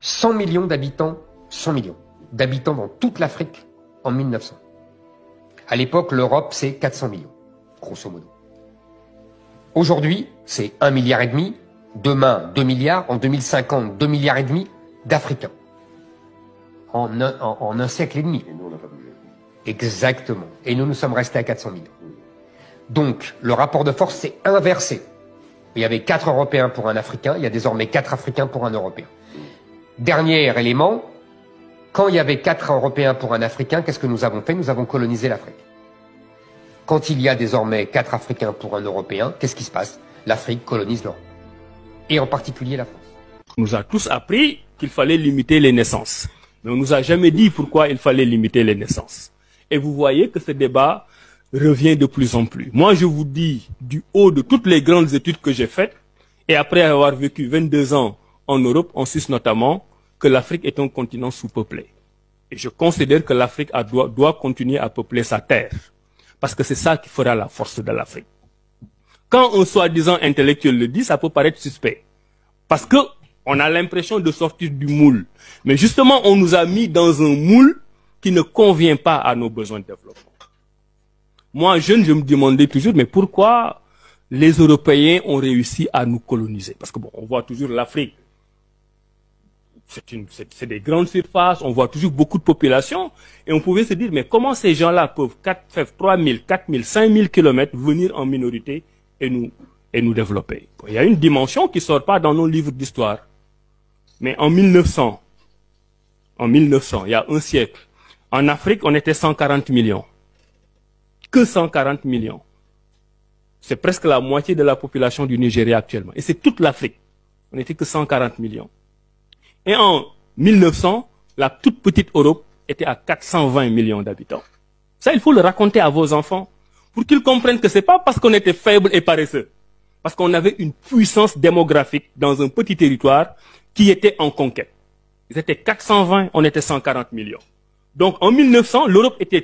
100 millions d'habitants, 100 millions d'habitants dans toute l'Afrique en 1900. À l'époque, l'Europe, c'est 400 millions, grosso modo. Aujourd'hui, c'est 1,5 milliard. Demain, 2 milliards. En 2050, 2,5 milliards d'Africains. En un siècle et demi. Et nous, on n'a pas bougé. Exactement. Et nous sommes restés à 400 millions. Donc, le rapport de force s'est inversé. Il y avait 4 Européens pour un Africain, il y a désormais 4 Africains pour un Européen. Dernier élément, quand il y avait 4 Européens pour un Africain, qu'est-ce que nous avons fait? Nous avons colonisé l'Afrique. Quand il y a désormais 4 Africains pour un Européen, qu'est-ce qui se passe? L'Afrique colonise l'Europe. Et en particulier la France. On nous a tous appris qu'il fallait limiter les naissances. Mais on nous a jamais dit pourquoi il fallait limiter les naissances. Et vous voyez que ce débat revient de plus en plus. Moi, je vous dis, du haut de toutes les grandes études que j'ai faites, et après avoir vécu 22 ans en Europe, en Suisse notamment, que l'Afrique est un continent sous-peuplé. Et je considère que l'Afrique doit continuer à peupler sa terre. Parce que c'est ça qui fera la force de l'Afrique. Quand un soi-disant intellectuel le dit, ça peut paraître suspect. Parce que on a l'impression de sortir du moule. Mais justement, on nous a mis dans un moule qui ne convient pas à nos besoins de développement. Moi, jeune, je me demandais toujours, mais pourquoi les Européens ont réussi à nous coloniser? Parce que bon, on voit toujours l'Afrique. C'est des grandes surfaces, on voit toujours beaucoup de population. Et on pouvait se dire, mais comment ces gens-là peuvent faire 3 000, 4 000, 5 000 kilomètres venir en minorité et nous développer? Bon, il y a une dimension qui ne sort pas dans nos livres d'histoire. Mais en 1900, il y a un siècle, en Afrique, on était 140 millions. Que 140 millions. C'est presque la moitié de la population du Nigeria actuellement. Et c'est toute l'Afrique. On n'était que 140 millions. Et en 1900, la toute petite Europe était à 420 millions d'habitants. Ça, il faut le raconter à vos enfants pour qu'ils comprennent que c'est pas parce qu'on était faible et paresseux. Parce qu'on avait une puissance démographique dans un petit territoire qui était en conquête. Ils étaient 420, on était 140 millions. Donc en 1900, l'Europe était